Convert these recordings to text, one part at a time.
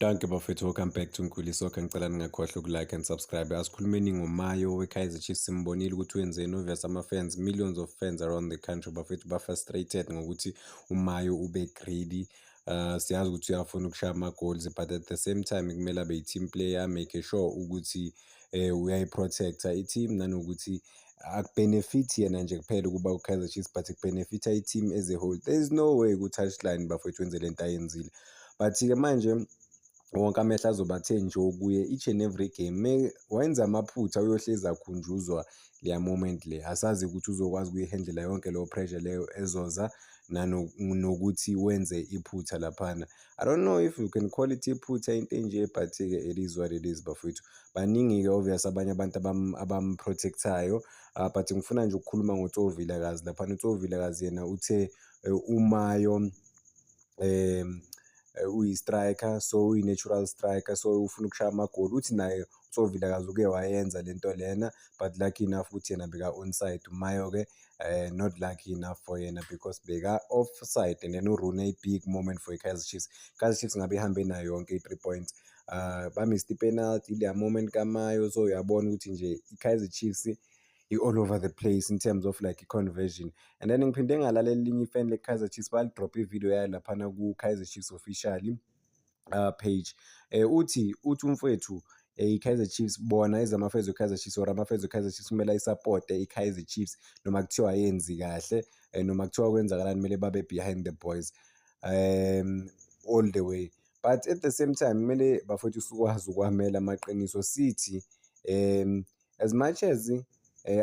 Danke bafethu, welcome back to Nkhuli Soccer. Ngicela ningakhohlwa ukulike and subscribe. Asikhulumeni ngoMayo we-Kaizer Chiefs, simbonile ukuthi wenzeni obvious ama-fans, millions of fans around the country bafethu ba-frustrated ngokuthi uMayo ube greedy. Siyazi ukuthi uyafuna ukushaya ama-goals, but at the same time kumele abe yi-team player, make sure ukuthi uyayi-protector i-team, nanokuthi akubenefit yena nje kuphela ukuba u-Kaizer Chiefs, but kubenefita i-team as a whole. There is no way ku-touchline bafethu wenze lento ayenzile, but-ke manje wonke amehlo azoba athe kuye each and every game. Wenza amaphutha uyohlezi akhunjuzwa leya moment le, asazi ukuthi uzokwazi ukuyihandlela yonke leyo pressure leyo ezoza, nokuthi wenze iphutha laphana. I don't know if you can call it iphutha into enje, but-ke it is what it is bafethu. Baningi-ke obvious abanye abantu abamprotectayo, but ngifuna nje ukukhuluma ngoTsho Vilakazi laphana. uTsho Vilakazi yena uthe uMayo uyi-striker, so uyi-natural striker, so ufuna ukushaya amagoli. Uthi naye uTsho Vilakazi uke wayenza lento lena, but lucky enough ukuthi yena beka onside. uMayo-ke not lucky enough for yena because beka offside, and then uRune a big moment for i-Kaizer Chiefs. i-Kaizer Chiefs ngabe ihambe nayo yonke i-3 points. Bamissed i-penalty leya moment kaMayo, so uyabona ukuthi nje i-Kaizer Chiefs all over the place in terms of like i-conversion. And then ngiphinde ngalalela elinye ifan le-Kaizer Chiefs, balidrop ividiyo yayo laphana ku-Kaizer Chiefs official page. Uthi umfowethu i-Kaizer Chiefs, bona ezamafans we-Kaizer Chiefs or amafans we-Kaizer Chiefs kumele ayisupporte i-Kaizer Chiefs noma kuthiwa ayenzi kahle, noma kuthiwa kwenzakalani, kumele babe behind the boys all the way. But at the same time kumele bafowethu sikwazi ukwamela amaqiniso sithi as much as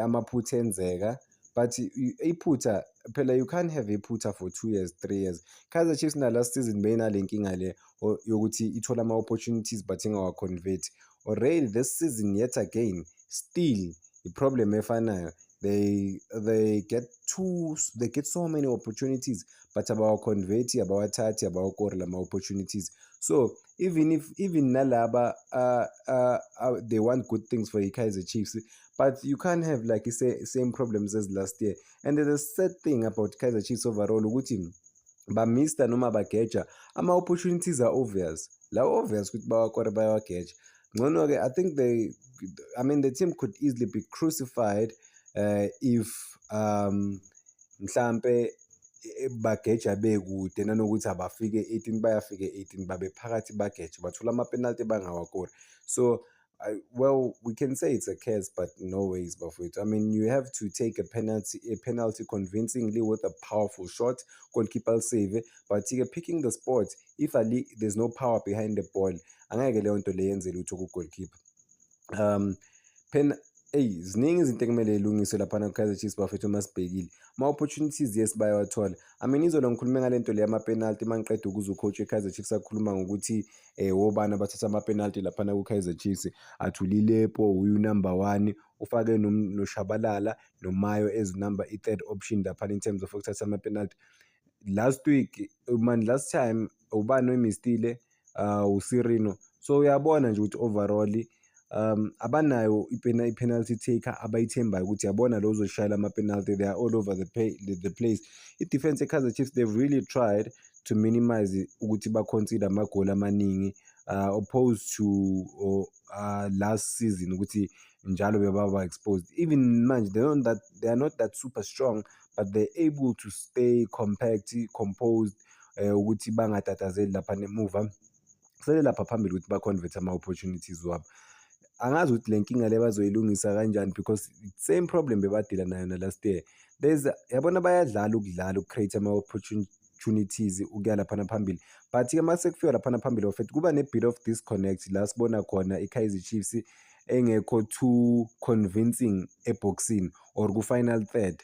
amaphutha enzeka, but iphutha phela you can't have iphutha for 2 years 3 years. Kaizer Chiefs na last season beyinale nkinga le yokuthi ithola ama-opportunities but ingawa-convert. Already this season yet again still i-problem efanayo, they get so many opportunities but abawa-convert, abawathathi, abawakori lama-opportunities. So even nalaba they want good things for i-Kaizer Chiefs, but you can't have like same problems as last year. And the sad thing about Kaizer Chiefs overall ukuthi bamista noma bageja ama-opportunities are obvious. La obvious ukuthi bawakore bayawageja. Ngcono-ke I think the team could easily be crucified if mhlampe bageja bekude, nanokuthi abafike 18 bayafike 18 babe phakathi bageja bathola ama-penalty bangawakori. So well, we can say it's a curse, but no ways bafowethu. I mean, you have to take a penalty convincingly with a powerful shot, goalkeeper save, but picking the spot, if there's no power behind the ball, angeke leyo nto le yenze lutho ku-goalkeeper. Ziningi izinto ekumele ilungiswe laphana ku-Kaizer Chiefs bafethu masibhekile. Ma-opportunities yes bayawathola. I mean izolo ngikhulume ngale nto le yama-penalty mangiqeda ukuza ucoach we-Kaizer Chiefs akhuluma ngokuthi wobani abathatha ama-penalty laphana ku-Kaizer Chiefs. Athulilepo uyu-number 1, ufake noShabalala noMayo as i-third option laphana in terms of ukuthatha ama-penalty. Last time ubani oyimistile uSirino. So uyabona nje ukuthi overall abanayo i-penalty taker abayithembayo ukuthi yabona lo uzoshayela ama-penalty. They are all over the place. I-defense ye-Kaizer Chiefs, they've really tried to minimize ukuthi ba-concede amagoli amaningi, opposed to last season ukuthi njalo bebaba exposed. Even manje they are not that super strong, but they're able to stay compact, composed, ukuthi bangatatazeli lapha nemuva, kusele lapha phambili ukuthi ba-convert ama-opportunities wabo. Angazi ukuthi le nkinga le bazoyilungisa kanjani because same problem bebadila nayo na last year. Yabona bayadlala uku-create ama-opportunities ukuya laphana phambili, but-ke mase kufika laphana phambili bafethu kuba ne-bit of disconnect la sibona khona i-Kaizer Chiefs engekho too convincing eboxini or ku-final third.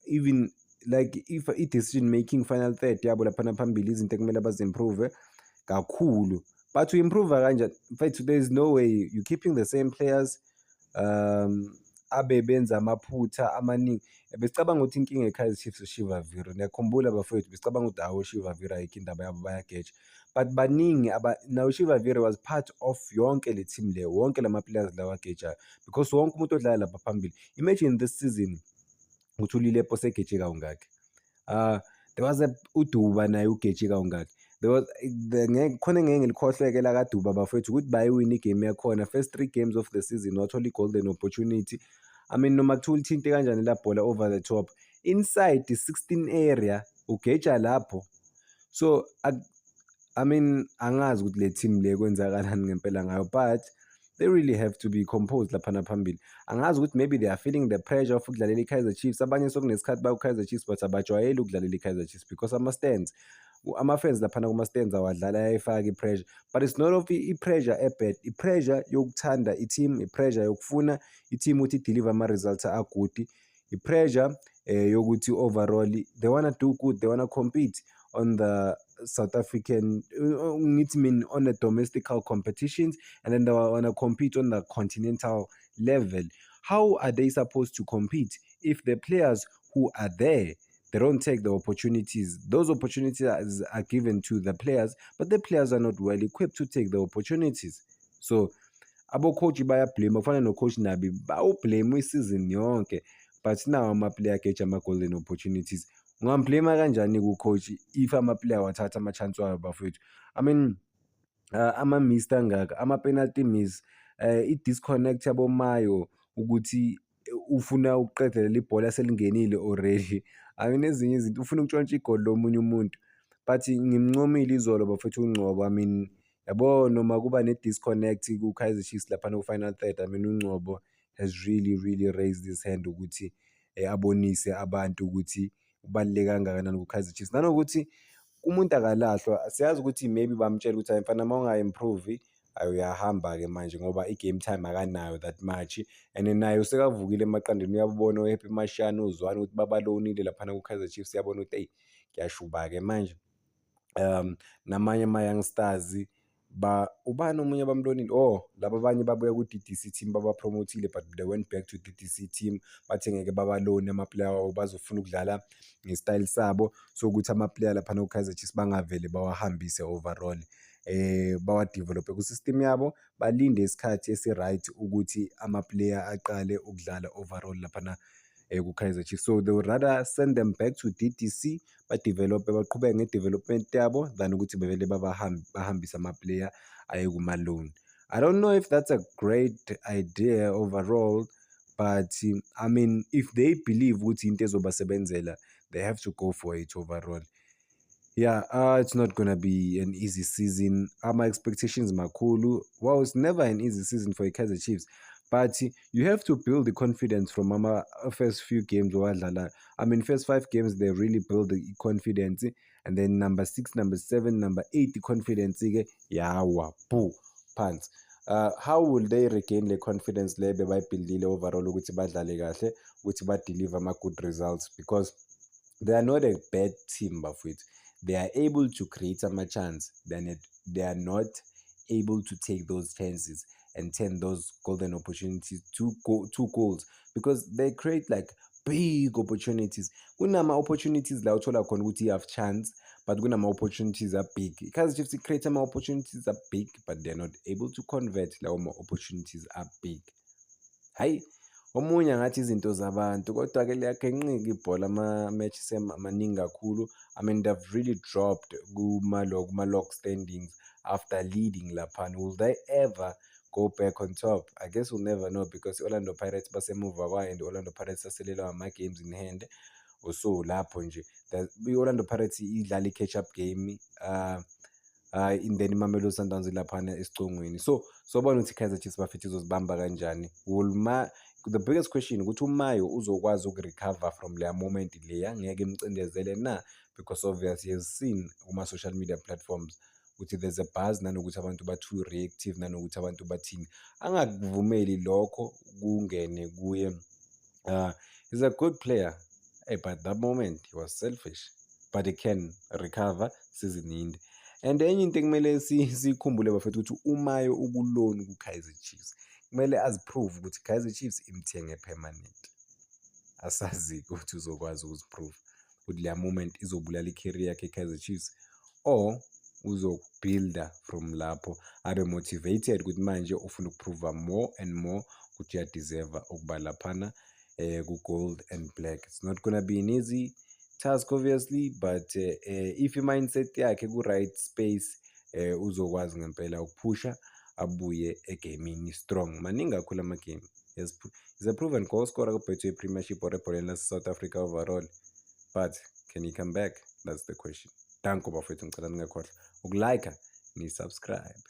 Even like if i-decision making final third yabo laphana phambili izinto ekumele bazi-improve kakhulu. But to improve kanjani mfethu, there is no way you keeping the same players abe benza amaphutha amaningi. Besicabanga ukuthi inkinga ye-Kaizer Chiefs uShiva Viro. Niyakhumbula bafowethu besicabanga ukuthi hawo uShiva Viro ayikho indaba yabo bayageja, but baningi now uShiva Viro was part of yonke le team le, wonke lama-players lawa agejayo, because wonke umuntu odlala lapha phambili. Imagine this season uThulilepo segeje kawungaki, there was uDuba naye ugeje kawungaki. there was khona ngeke ngilikhohleke la kaDuba bafethu ukuthi bayiwina igame yakhona first 3 games of the season wathola i-golden opportunity. I mean noma kuthiwa ulithinte kanjani la bhola over the top inside the 16 area ugeja lapho. So I mean angazi ukuthi le team le kwenzakalani ngempela ngayo, but they really have to be composed laphana phambili. Angazi ukuthi maybe they are feeling the pressure of ukudlalela i-Kaizer Chiefs. Abanye sokunesikhathi baku-Kaizer Chiefs but abajwayeli ukudlalela i-Kaizer Chiefs because ama-fans laphana kuma-stands awadlala ayayifaka i-pressure, but it's not of i-pressure ebad, i-pressure yokuthanda i-team, i-pressure yokufuna i-team ukuthi i-deliver ama-results a-good, i-pressure yokuthi overall they wanna do good, they wanna compete on the South African, on the domestical competitions, and then they wanna compete on the continental level. How are they supposed to compete if the players who are there, they don't take the opportunities? Those opportunities are given to the players, but the players are not well equipped to take the opportunities. So abo-coach bayablame, kufana no-coach Nabi bawublame isizini yonke, but now ama-player ageja ama-golden opportunities. Ungamblame kanjani ku-coach if ama-player wathatha ama-chance wayo bafethu? I mean ama-miss kangaka, ama-penalty miss, i-disconnect yaboMayo ukuthi ufuna ukuqedelela ibhola selingenile already. I mean ezinye izinto ufuna ukutshontsha igoli lomunye umuntu, but ngimncomile izolo bafethu uNgcobo. I mean yabo noma kuba ne-disconnect ku-Kaizer Chiefs laphana ku-final third, I mean uNgcobo has really raised his hand ukuthi abonise abantu ukuthi ubaluleke kangakanani ku-Kaizer Chiefs. Nanokuthi umuntu akalahlwa, siyazi ukuthi maybe bamtshela ukuthi hayi mfana mawunga-improve uyahamba-ke manje ngoba i-game time akanayo that much, and naye usekavukile emaqandeni. Uyabona o-Happy Mashane, uZwane ukuthi babalonile laphana ku-Kaizer Chiefs, uyabona ukuthi eyi kuyashuba-ke manje. Namanye ama-youngsters ubani omunye abamlonile, laba abanye babuya ku-DDC team babapromothile but they went back to DDC team, bathi ngeke babalone ama-player wabo, bazofuna ukudlala nge-style sabo, so ukuthi ama-player laphana ku-Kaizer Chiefs bangavele bawahambise overall, bawadevelophe ku-system yabo, balinde isikhathi esi-right ukuthi ama-player aqale ukudlala overall laphana ku-Kaizer Chiefs. So they would rather send them back to DDC badevelophe, baqhubeke nge-development yabo than ukuthi bevele bahambise ama-player aye kuma-loan. I don't know if that's a great idea overall, but I mean if they believe ukuthi into ezobasebenzela, they have to go for it overall. Yeah, it's not gonna be an easy season. My expectations makhulu. Well, it's never an easy season for Kaizer Chiefs, but you have to build the confidence from first few games. I mean, first 5 games they really build the confidence, and then number 6, number 7, number 8, the confidence. Yawa, boo, pants. How will they regain the confidence level by building overall ukuthi badlale kahle, ukuthi ba deliver ama good results? Because they are not a bad team, bafowethu. They are able to create some chance. They are not able to take those chances and turn those golden opportunities to goals, because they create like big opportunities. Kunama opportunities la uthola khona ukuthi you have chance, but kunama opportunities are big. Kaizer Chiefs create some opportunities are big, but they're not able to convert. Lawo opportunities are big. Hayi omunye ngathi izinto zabantu, kodwa-ke liyagenqika ibhola, ama-matches maningi kakhulu. I mean they've really dropped kuma-log standings after leading laphana. Will they ever go back on top? I guess we'll never know, because Orlando Pirates basemuva kwayo, and Orlando Pirates aselelwa ama-games in hand. So lapho nje i-Orlando Pirates idlala i-catch up game, in then iMamelodi Sundowns laphana esicongweni. So bona ukuthi Kaizer Chiefs bafethu izozibamba kanjani. The biggest question ukuthi uMayo uzokwazi ukurecover from leya moment leya, ngeke imcindezele na, because obviously he has seen kuma-social media platforms ukuthi there's a buzz, nanokuthi abantu ba-too reactive, nanokuthi abantu bathini. Angakuvumeli lokho kungene kuye. He's a good player, but at that moment he was selfish, but he can recover season inde. And enye into ekumele sikhumbule bafethu ukuthi uMayo ukulone ku-Kaizer Chiefs, kumele aziprove ukuthi Kaizer Chiefs imthenge permanent. Asazi ukuthi uzokwazi ukuziprove ukuthi leya moment izobulala i-career yakhe Kaizer Chiefs, or uzobuilda from lapho, abe motivated ukuthi manje ufuna ukuprova more and more ukuthi uyadeserve ukuba laphana ku-gold and black. It's not gonna be an easy task obviously, but if i-mindset yakhe ku-right space, uzokwazi ngempela ukuphusha abuye egaming strong. Maningi kakhulu ama-game. He's a proven goal scorer ku-Betway Premiership or ebholeni lase-South Africa overall, but can he come back? That's the question. Danko bafethu, ngicela ningakhohlwa ukulike ni-subscribe.